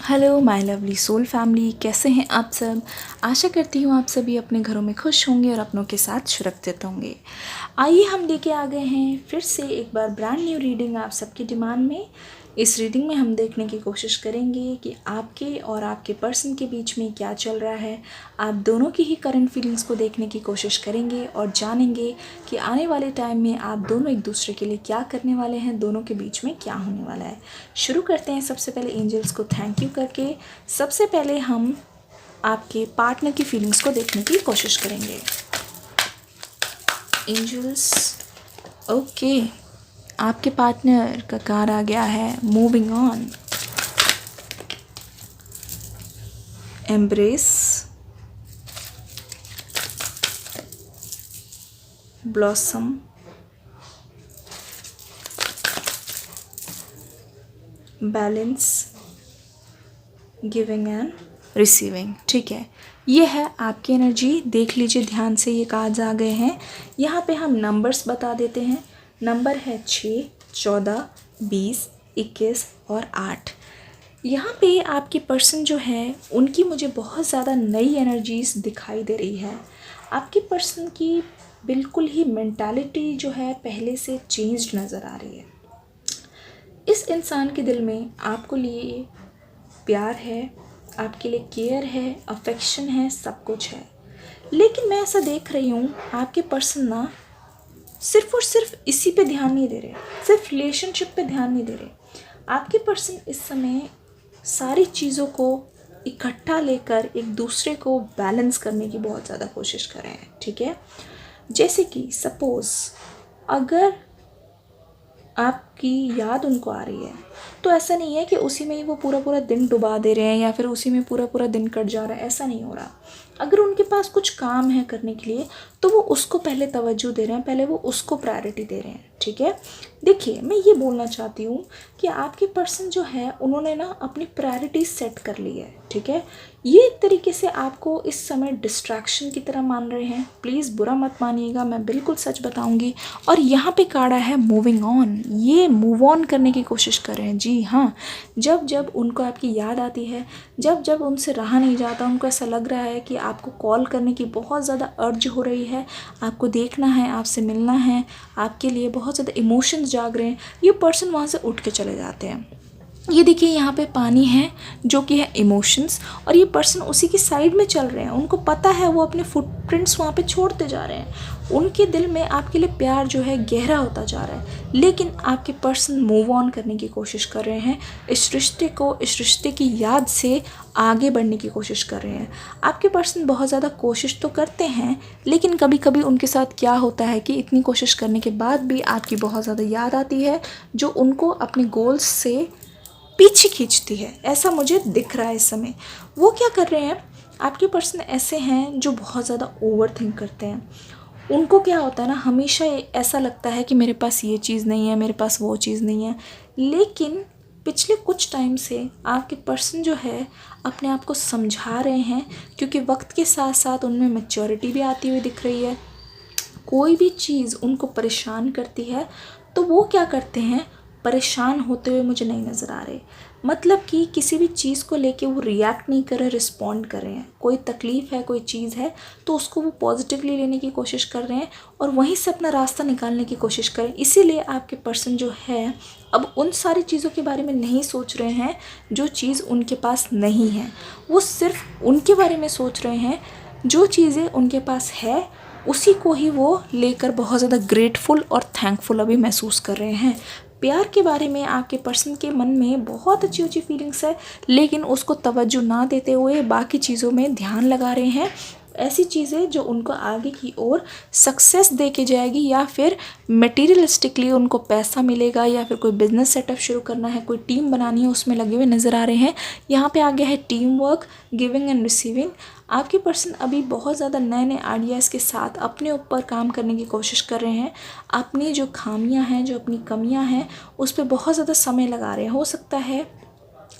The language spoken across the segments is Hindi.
Hello my lovely soul family, कैसे हैं आप सब। आशा करती हूँ आप सभी अपने घरों में खुश होंगे और अपनों के साथ सुरक्षित होंगे। आइए हम लेके आ गए हैं फिर से एक बार ब्रांड न्यू रीडिंग आप सबकी डिमांड में। इस रीडिंग में हम देखने की कोशिश करेंगे कि आपके और आपके पर्सन के बीच में क्या चल रहा है। आप दोनों की ही करंट फीलिंग्स को देखने की कोशिश करेंगे और जानेंगे कि आने वाले टाइम में आप दोनों एक दूसरे के लिए क्या करने वाले हैं, दोनों के बीच में क्या होने वाला है। शुरू करते हैं सबसे पहले एंजल्स को थैंक यू करके। सबसे पहले हम आपके पार्टनर की फीलिंग्स को देखने की कोशिश करेंगे। एंजल्स, ओके, आपके पार्टनर का कार्ड आ गया है moving on, embrace, blossom, balance, giving and receiving. ठीक है, ये है आपकी एनर्जी। देख लीजिए ध्यान से, ये कार्ड्स आ गए हैं। यहाँ पे हम नंबर्स बता देते हैं। नंबर है 6, 14, 20, 21 और 8। यहाँ पे आपके पर्सन जो है उनकी मुझे बहुत ज़्यादा नई एनर्जीज दिखाई दे रही है। आपके पर्सन की बिल्कुल ही मेंटालिटी जो है पहले से चेंज्ड नज़र आ रही है। इस इंसान के दिल में आपको लिए प्यार है, आपके लिए केयर है, अफेक्शन है, सब कुछ है। लेकिन मैं ऐसा देख रही हूँ आपके पर्सन ना सिर्फ और सिर्फ इसी पे ध्यान नहीं दे रहे, सिर्फ रिलेशनशिप पे ध्यान नहीं दे रहे। आपके पर्सन इस समय सारी चीज़ों को इकट्ठा लेकर एक दूसरे को बैलेंस करने की बहुत ज़्यादा कोशिश कर रहे हैं। ठीक है, जैसे कि सपोज़ अगर आपकी याद उनको आ रही है तो ऐसा नहीं है कि उसी में ही वो पूरा पूरा दिन डुबा दे रहे हैं या फिर उसी में पूरा पूरा दिन कट जा रहा है, ऐसा नहीं हो रहा। अगर उनके पास कुछ काम है करने के लिए तो वो उसको पहले तवज्जो दे रहे हैं, पहले वो उसको प्रायोरिटी दे रहे हैं। ठीक है, देखिए मैं ये बोलना चाहती हूँ कि आपके पर्सन जो है उन्होंने ना अपनी प्रायोरिटी सेट कर ली है। ठीक है, ये एक तरीके से आपको इस समय डिस्ट्रैक्शन की तरह मान रहे हैं। प्लीज़ बुरा मत मानिएगा, मैं बिल्कुल सच बताऊंगी। और यहाँ पे कार्ड है मूविंग ऑन, ये मूव ऑन करने की कोशिश कर रहे हैं। जी हाँ, जब जब उनको आपकी याद आती है, जब जब उनसे रहा नहीं जाता, उनको ऐसा लग रहा है कि आपको कॉल करने की बहुत ज़्यादा अर्ज हो रही है, आपको देखना है, आपसे मिलना है, आपके लिए बहुत ज़्यादा इमोशंस जाग रहे हैं, ये पर्सन वहाँ से उठ के चले जाते हैं। ये देखिए यहाँ पे पानी है जो कि है इमोशंस, और ये पर्सन उसी की साइड में चल रहे हैं। उनको पता है वो अपने फुटप्रिंट्स वहाँ पे छोड़ते जा रहे हैं। उनके दिल में आपके लिए प्यार जो है गहरा होता जा रहा है, लेकिन आपके पर्सन मूव ऑन करने की कोशिश कर रहे हैं। इस रिश्ते को, इस रिश्ते की याद से आगे बढ़ने की कोशिश कर रहे हैं। आपके पर्सन बहुत ज़्यादा कोशिश तो करते हैं, लेकिन कभी कभी उनके साथ क्या होता है कि इतनी कोशिश करने के बाद भी आपकी बहुत ज़्यादा याद आती है जो उनको अपने गोल्स से पीछे खींचती है। ऐसा मुझे दिख रहा है इस समय। वो क्या कर रहे हैं, आपके पर्सन ऐसे हैं जो बहुत ज़्यादा ओवर थिंक करते हैं। उनको क्या होता है ना, हमेशा ऐसा लगता है कि मेरे पास ये चीज़ नहीं है, मेरे पास वो चीज़ नहीं है। लेकिन पिछले कुछ टाइम से आपके पर्सन जो है अपने आप को समझा रहे हैं, क्योंकि वक्त के साथ साथ उनमें मैच्योरिटी भी आती हुई दिख रही है। कोई भी चीज़ उनको परेशान करती है तो वो क्या करते हैं, परेशान होते हुए मुझे नहीं नज़र आ रहे। मतलब कि किसी भी चीज़ को लेके वो रिएक्ट नहीं कर रहे, रिस्पॉन्ड कर रहे हैं। कोई तकलीफ़ है, कोई चीज़ है तो उसको वो पॉजिटिवली लेने की कोशिश कर रहे हैं और वहीं से अपना रास्ता निकालने की कोशिश करें। इसीलिए आपके पर्सन जो है अब उन सारी चीज़ों के बारे में नहीं सोच रहे हैं जो चीज़ उनके पास नहीं है। वो सिर्फ उनके बारे में सोच रहे हैं जो चीज़ें उनके पास है, उसी को ही वो लेकर बहुत ज़्यादा ग्रेटफुल और थैंकफुल अभी महसूस कर रहे हैं। प्यार के बारे में आपके पर्सन के मन में बहुत अच्छी अच्छी फीलिंग्स है, लेकिन उसको तवज्जो ना देते हुए बाकी चीज़ों में ध्यान लगा रहे हैं। ऐसी चीज़ें जो उनको आगे की ओर सक्सेस दे के जाएगी, या फिर मटेरियलिस्टिकली उनको पैसा मिलेगा, या फिर कोई बिजनेस सेटअप शुरू करना है, कोई टीम बनानी है, उसमें लगे हुए नज़र आ रहे हैं। यहाँ पे आ गया है team work, giving and receiving. आपके पर्सन अभी बहुत ज़्यादा नए नए आइडियाज़ के साथ अपने ऊपर काम करने की कोशिश कर रहे हैं। अपनी जो खामियां हैं, जो अपनी कमियां हैं, उस पर बहुत ज़्यादा समय लगा रहे हैं। हो सकता है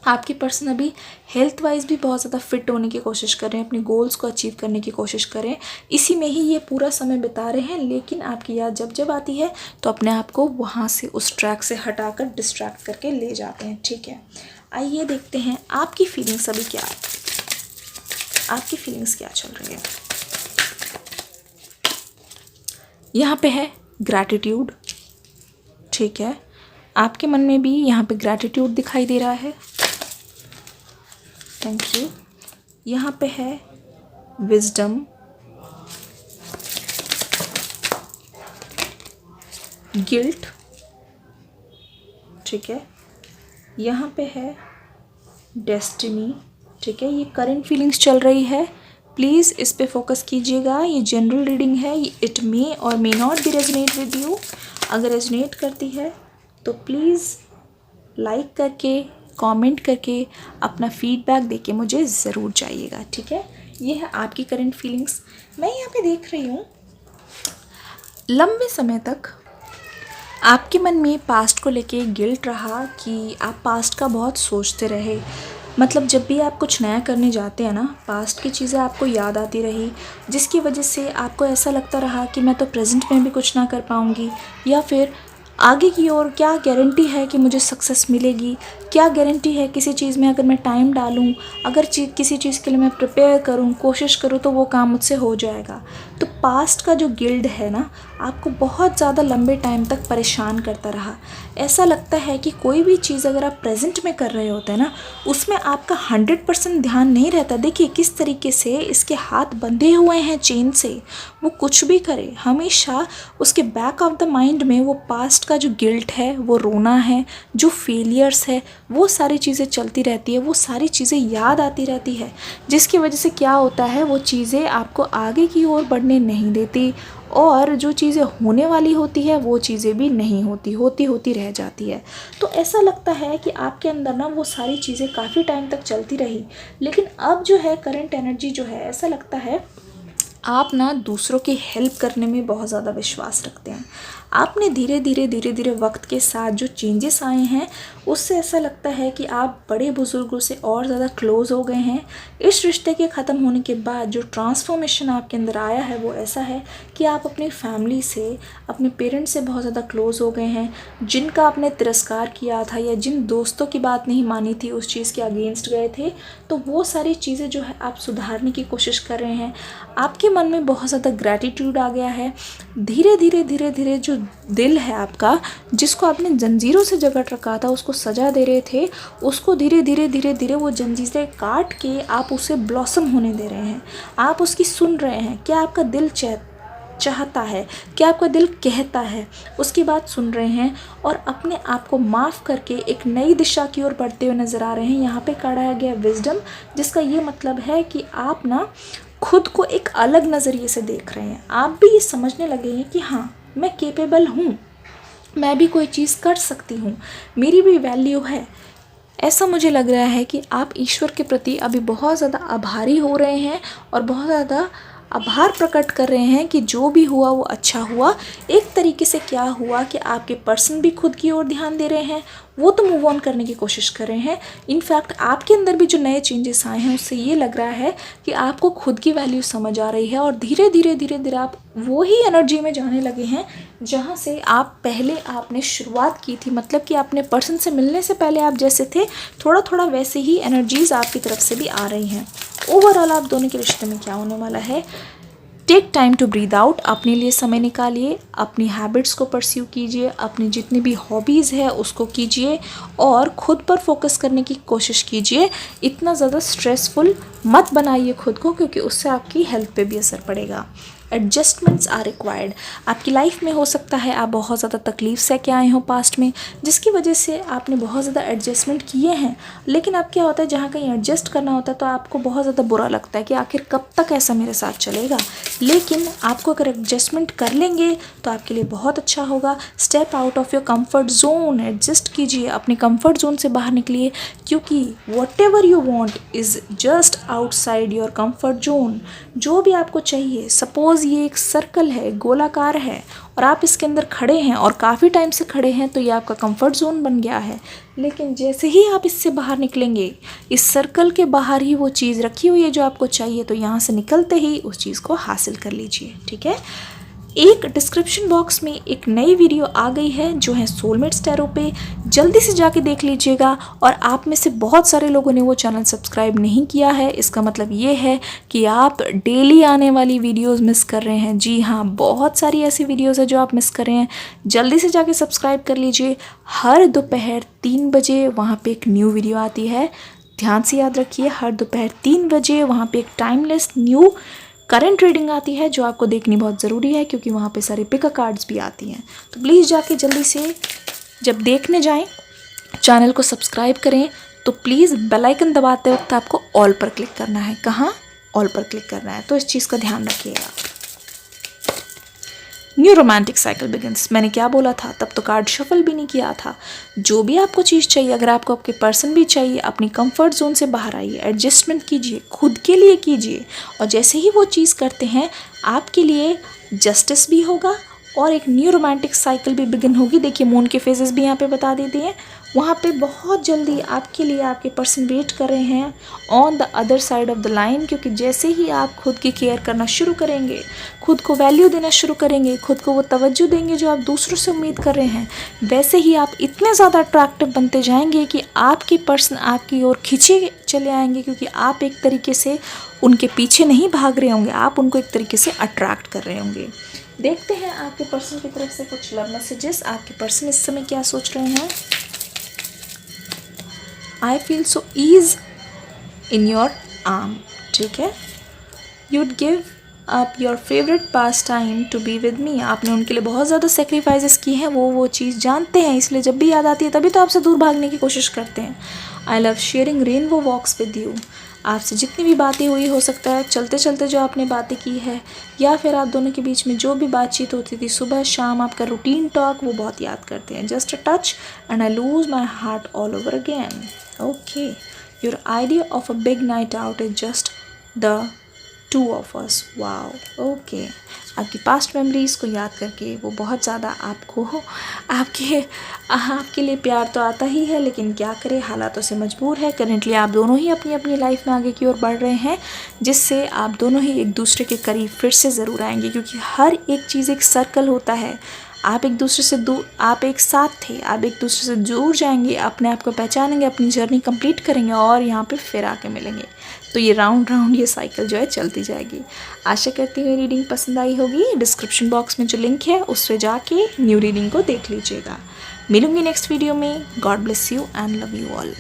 आपके पर्सन अभी हेल्थ वाइज भी बहुत ज़्यादा फिट होने की कोशिश कर रहे हैं, अपने गोल्स को अचीव करने की कोशिश करें, इसी में ही ये पूरा समय बिता रहे हैं। लेकिन आपकी याद जब जब आती है तो अपने आप को वहाँ से, उस ट्रैक से हटाकर डिस्ट्रैक्ट करके ले जाते हैं। ठीक है, आइए देखते हैं आपकी फीलिंग्स अभी क्या है, आपकी फीलिंग्स क्या चल रही है। यहाँ पे है ग्रैटिट्यूड, ठीक है, आपके मन में भी यहाँ पे ग्रैटिट्यूड दिखाई दे रहा है। Thank you. यहाँ पे है विजडम, गिल्ट, ठीक है, यहाँ पे है डेस्टिनी, ठीक है। ये करंट फीलिंग्स चल रही है, प्लीज़ इस पे फोकस कीजिएगा। ये जनरल रीडिंग है, इट मे और may not be resonate with you. अगर रेजोनेट करती है तो प्लीज़ लाइक करके, कमेंट करके, अपना फीडबैक देके मुझे ज़रूर जाइएगा, ठीक है। ये है आपकी करंट फीलिंग्स। मैं यहाँ पे देख रही हूँ लंबे समय तक आपके मन में पास्ट को लेके गिल्ट रहा कि आप पास्ट का बहुत सोचते रहे। मतलब जब भी आप कुछ नया करने जाते हैं ना, पास्ट की चीज़ें आपको याद आती रही, जिसकी वजह से आपको ऐसा लगता रहा कि मैं तो प्रेजेंट में भी कुछ ना कर पाऊँगी, या फिर आगे की ओर क्या गारंटी है कि मुझे सक्सेस मिलेगी, क्या गारंटी है किसी चीज़ में अगर मैं टाइम डालूँ, अगर किसी चीज़ के लिए मैं प्रिपेयर करूँ, कोशिश करूँ तो वो काम मुझसे हो जाएगा। तो पास्ट का जो गिल्ट है ना, आपको बहुत ज़्यादा लंबे टाइम तक परेशान करता रहा। ऐसा लगता है कि कोई भी चीज़ अगर आप प्रेजेंट में कर रहे होते हैं ना, उसमें आपका 100% ध्यान नहीं रहता। देखिए किस तरीके से इसके हाथ बंधे हुए हैं चेन से, वो कुछ भी करे हमेशा उसके बैक ऑफ द माइंड में वो पास्ट का जो गिल्ट है, वो रोना है, जो फेलियर्स है, वो सारी चीज़ें चलती रहती है, वो सारी चीज़ें याद आती रहती है, जिसकी वजह से क्या होता है, वो चीज़ें आपको आगे की ओर बढ़ने नहीं देती, और जो चीज़ें होने वाली होती है वो चीज़ें भी नहीं होती रह जाती है। तो ऐसा लगता है कि आपके अंदर ना वो सारी चीज़ें काफ़ी टाइम तक चलती रही, लेकिन अब जो है करंट एनर्जी जो है, ऐसा लगता है आप ना दूसरों की हेल्प करने में बहुत ज़्यादा विश्वास रखते हैं। आपने धीरे धीरे वक्त के साथ जो चेंजेस आए हैं, उससे ऐसा लगता है कि आप बड़े बुज़ुर्गों से और ज़्यादा क्लोज़ हो गए हैं। इस रिश्ते के ख़त्म होने के बाद जो ट्रांसफॉर्मेशन आपके अंदर आया है वो ऐसा है कि आप अपनी फैमिली से, अपने पेरेंट्स से बहुत ज़्यादा क्लोज़ हो गए हैं। जिनका आपने तिरस्कार किया था या जिन दोस्तों की बात नहीं मानी थी, उस चीज़ के अगेंस्ट गए थे, तो वो सारी चीज़ें जो है आप सुधारने की कोशिश कर रहे हैं। आपके मन में बहुत ज़्यादा ग्रैटिट्यूड आ गया है। धीरे धीरे जो दिल है आपका, जिसको आपने जंजीरों से जकड़ रखा था, उसको सजा दे रहे थे, उसको धीरे धीरे वो जंजीरें काट के आप उसे ब्लॉसम होने दे रहे हैं। आप उसकी सुन रहे हैं, क्या आपका दिल चाहता है, क्या आपका दिल कहता है, उसकी बात सुन रहे हैं, और अपने आप को माफ़ करके एक नई दिशा की ओर बढ़ते हुए नज़र आ रहे हैं। यहाँ पे काढ़ा गया विजडम, जिसका ये मतलब है कि आप ना खुद को एक अलग नज़रिए से देख रहे हैं। आप भी ये समझने लगे हैं कि हाँ, मैं केपेबल हूँ, मैं भी कोई चीज़ कर सकती हूँ, मेरी भी वैल्यू है। ऐसा मुझे लग रहा है कि आप ईश्वर के प्रति अभी बहुत ज़्यादा आभारी हो रहे हैं और बहुत ज़्यादा आभार प्रकट कर रहे हैं कि जो भी हुआ वो अच्छा हुआ। एक तरीके से क्या हुआ कि आपके पर्सन भी खुद की ओर ध्यान दे रहे हैं, वो तो मूव ऑन करने की कोशिश कर रहे हैं। इनफैक्ट आपके अंदर भी जो नए चेंजेस आए हैं, उससे ये लग रहा है कि आपको खुद की वैल्यू समझ आ रही है, और धीरे धीरे आप वो ही एनर्जी में जाने लगे हैं जहाँ से आप पहले आपने शुरुआत की थी। मतलब कि अपने पर्सन से मिलने से पहले आप जैसे थे, थोड़ा वैसे ही एनर्जीज़ आपकी तरफ से भी आ रही हैं। ओवरऑल आप दोनों के रिश्ते में क्या होने वाला है, take time to breathe out, अपने लिए समय निकालिए, अपनी हैबिट्स को परस्यू कीजिए, अपनी जितनी भी हॉबीज़ है उसको कीजिए, और ख़ुद पर फोकस करने की कोशिश कीजिए। इतना ज़्यादा स्ट्रेसफुल मत बनाइए खुद को, क्योंकि उससे आपकी हेल्थ पे भी असर पड़ेगा। Adjustments are required. आपकी लाइफ में हो सकता है आप बहुत ज़्यादा तकलीफ से के आए हो पास्ट में, जिसकी वजह से आपने बहुत ज़्यादा एडजस्टमेंट किए हैं, लेकिन अब क्या होता है, जहाँ कहीं एडजस्ट करना होता है तो आपको बहुत ज़्यादा बुरा लगता है कि आखिर कब तक ऐसा मेरे साथ चलेगा। लेकिन आपको अगर एडजस्टमेंट कर लेंगे तो आपके लिए बहुत अच्छा होगा। Step out of your comfort zone, adjust कीजिए, अपने कंफर्ट जोन से बाहर निकलिए, क्योंकि what ever you want is just outside your comfort zone. जो भी आपको चाहिए, सपोज ये एक सर्कल है, गोलाकार है, और आप इसके अंदर खड़े हैं और काफ़ी टाइम से खड़े हैं, तो ये आपका कंफर्ट जोन बन गया है। लेकिन जैसे ही आप इससे बाहर निकलेंगे, इस सर्कल के बाहर ही वो चीज़ रखी हुई है जो आपको चाहिए, तो यहाँ से निकलते ही उस चीज़ को हासिल कर लीजिए। ठीक है, एक डिस्क्रिप्शन बॉक्स में एक नई वीडियो आ गई है जो है सोलमेट्स टैरो पे, जल्दी से जाके देख लीजिएगा। और आप में से बहुत सारे लोगों ने वो चैनल सब्सक्राइब नहीं किया है, इसका मतलब ये है कि आप डेली आने वाली वीडियोस मिस कर रहे हैं। जी हाँ, बहुत सारी ऐसी वीडियोस है जो आप मिस कर रहे हैं, जल्दी से जाके सब्सक्राइब कर लीजिए। हर दोपहर 3 बजे वहाँ पे एक न्यू वीडियो आती है, ध्यान से याद रखिए, हर दोपहर 3 बजे वहाँ पे एक टाइमलेस न्यू करंट रीडिंग आती है जो आपको देखनी बहुत ज़रूरी है, क्योंकि वहाँ पे सारे पिक कार्ड्स भी आती हैं। तो प्लीज़ जाके जल्दी से जब देखने जाएं चैनल को सब्सक्राइब करें, तो प्लीज़ बेल आइकन दबाते वक्त आपको ऑल पर क्लिक करना है। कहाँ? ऑल पर क्लिक करना है, तो इस चीज़ का ध्यान रखिएगा। न्यू रोमांटिक साइकिल बिगिंस, मैंने क्या बोला था, तब तो कार्ड शफल भी नहीं किया था। जो भी आपको चीज़ चाहिए, अगर आपको आपके पर्सन भी चाहिए, अपनी कंफर्ट जोन से बाहर आइए, एडजस्टमेंट कीजिए, खुद के लिए कीजिए, और जैसे ही वो चीज़ करते हैं आपके लिए जस्टिस भी होगा और एक न्यू रोमांटिक साइकिल भी बिगिन होगी। देखिए मून के फेजेस भी यहाँ पे बता देते हैं, वहाँ पे बहुत जल्दी आपके लिए आपके पर्सन वेट कर रहे हैं on the other side of the line, क्योंकि जैसे ही आप खुद की केयर करना शुरू करेंगे, खुद को वैल्यू देना शुरू करेंगे, खुद को वो तवज्जो देंगे जो आप दूसरों से उम्मीद कर रहे हैं, वैसे ही आप इतने ज़्यादा अट्रैक्टिव बनते जाएंगे कि आपके पर्सन आपकी ओर खींचे चले आएंगे, क्योंकि आप एक तरीके से उनके पीछे नहीं भाग रहे होंगे, आप उनको एक तरीके से अट्रैक्ट कर रहे होंगे। देखते हैं आपके पर्सन की तरफ से कुछ लव मैसेजेस। आपके पर्सन इस समय क्या सोच रहे हैं? I feel so ease in your arm, ठीक है। You'd give up your favourite pastime to be with me, आपने उनके लिए बहुत ज़्यादा सेक्रीफाइसेस की हैं, वो चीज़ जानते हैं, इसलिए जब भी याद आती है तभी तो आपसे दूर भागने की कोशिश करते हैं। I love sharing rainbow walks with you, आपसे जितनी भी बातें हुई, हो सकता है चलते चलते जो आपने बातें की है, या फिर आप दोनों के बीच में जो भी बातचीत होती थी सुबह शाम, आपका रूटीन टॉक, वो बहुत याद करते हैं। Just a touch and I lose my heart all over again. Okay, your idea of a big night out is just the two of us. Wow, okay, आपकी पास्ट मेमोरीज़ को याद करके वो बहुत ज़्यादा आपको आपके लिए प्यार तो आता ही है, लेकिन क्या करें, हालातों से मजबूर है। करेंटली आप दोनों ही अपनी अपनी लाइफ में आगे की ओर बढ़ रहे हैं, जिससे आप दोनों ही एक दूसरे के करीब फिर से ज़रूर आएंगे, क्योंकि हर एक चीज़ एक सर्कल होता है। आप एक दूसरे से दूर, आप एक साथ थे, आप एक दूसरे से दूर जाएंगे, अपने आप को पहचानेंगे, अपनी जर्नी कंप्लीट करेंगे और यहाँ पे फिर आके मिलेंगे। तो ये राउंड राउंड ये साइकिल जो है चलती जाएगी। आशा करती हूँ रीडिंग पसंद आई होगी। डिस्क्रिप्शन बॉक्स में जो लिंक है उस पर जाके न्यू रीडिंग को देख लीजिएगा। मिलूंगी नेक्स्ट वीडियो में। God bless you and love you all.